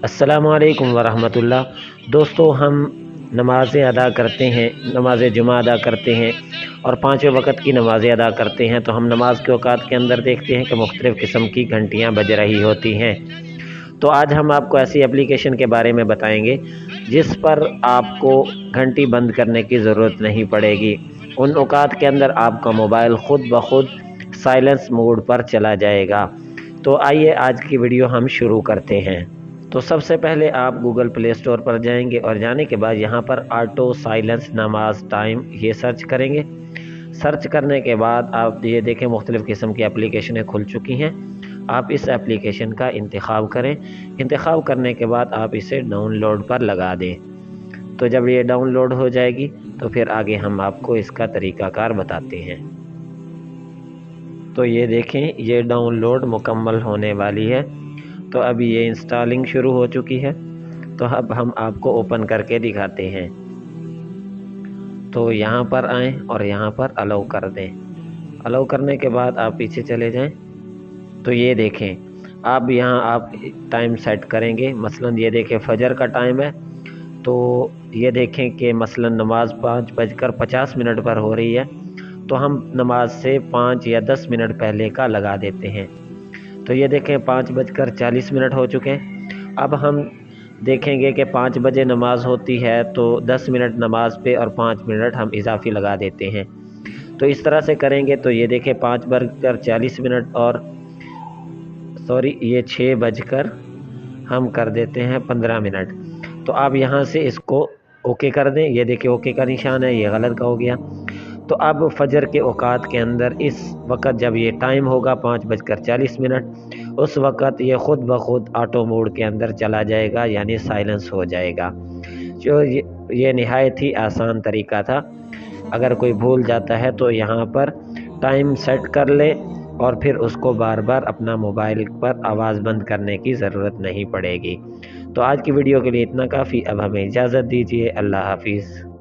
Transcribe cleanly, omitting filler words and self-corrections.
अस्सलामु अलैकुम वरहमतुल्लाह। दोस्तों, हम नमाज़ें अदा करते हैं, नमाज़ जुमा अदा करते हैं और पाँचों वक़्त की नमाज़ें अदा करते हैं। तो हम नमाज के औकात के अंदर देखते हैं कि मुख्तलिफ़ किस्म की घंटियाँ बज रही होती हैं। तो आज हम आपको ऐसी एप्लीकेशन के बारे में बताएंगे जिस पर आपको घंटी बंद करने की ज़रूरत नहीं पड़ेगी। उन औकात के अंदर आपका मोबाइल ख़ुद ब खुद साइलेंस मोड पर चला जाएगा। तो आइए आज की वीडियो हम शुरू करते हैं। तो सबसे पहले आप गूगल प्ले स्टोर पर जाएंगे और जाने के बाद यहाँ पर ऑटो साइलेंस नमाज टाइम ये सर्च करेंगे। सर्च करने के बाद आप ये देखें मुख्तलिफ़ किस्म की एप्लीकेशनें खुल चुकी हैं। आप इस एप्लीकेशन का इंतखाब करें। इंतखाब करने के बाद आप इसे डाउनलोड पर लगा दें। तो जब ये डाउनलोड हो जाएगी तो फिर आगे हम आपको इसका तरीक़ाकार बताते हैं। तो ये देखें, ये डाउनलोड मुकम्मल होने वाली है। तो अभी ये इंस्टॉलिंग शुरू हो चुकी है। तो अब हम आपको ओपन करके दिखाते हैं। तो यहाँ पर आएँ और यहाँ पर अलाउ कर दें। अलाउ करने के बाद आप पीछे चले जाएं। तो ये देखें, आप यहाँ आप टाइम सेट करेंगे। मसलन ये देखें फजर का टाइम है। तो ये देखें कि मसलन नमाज 5:50 पर हो रही है। तो हम नमाज से 5 या 10 मिनट पहले का लगा देते हैं। तो ये देखें 5:40 हो चुके हैं। अब हम देखेंगे कि 5 बजे नमाज होती है तो 10 मिनट नमाज पे और 5 मिनट हम इजाफी लगा देते हैं। तो इस तरह से करेंगे तो ये देखें 5:40 और ये 6 बजकर हम कर देते हैं 15 मिनट। तो आप यहाँ से इसको ओके कर दें। ये देखिए ओके का निशान है, ये गलत का हो गया। तो अब फजर के औकात के अंदर इस वक्त जब ये टाइम होगा 5:40, उस वक़्त ये ख़ुद ब खुद ऑटो मोड के अंदर चला जाएगा, यानी साइलेंस हो जाएगा। जो ये नहायत ही आसान तरीका था। अगर कोई भूल जाता है तो यहाँ पर टाइम सेट कर ले और फिर उसको बार बार अपना मोबाइल पर आवाज़ बंद करने की ज़रूरत नहीं पड़ेगी। तो आज की वीडियो के लिए इतना काफ़ी। अब हमें इजाज़त दीजिए। अल्लाह हाफिज़।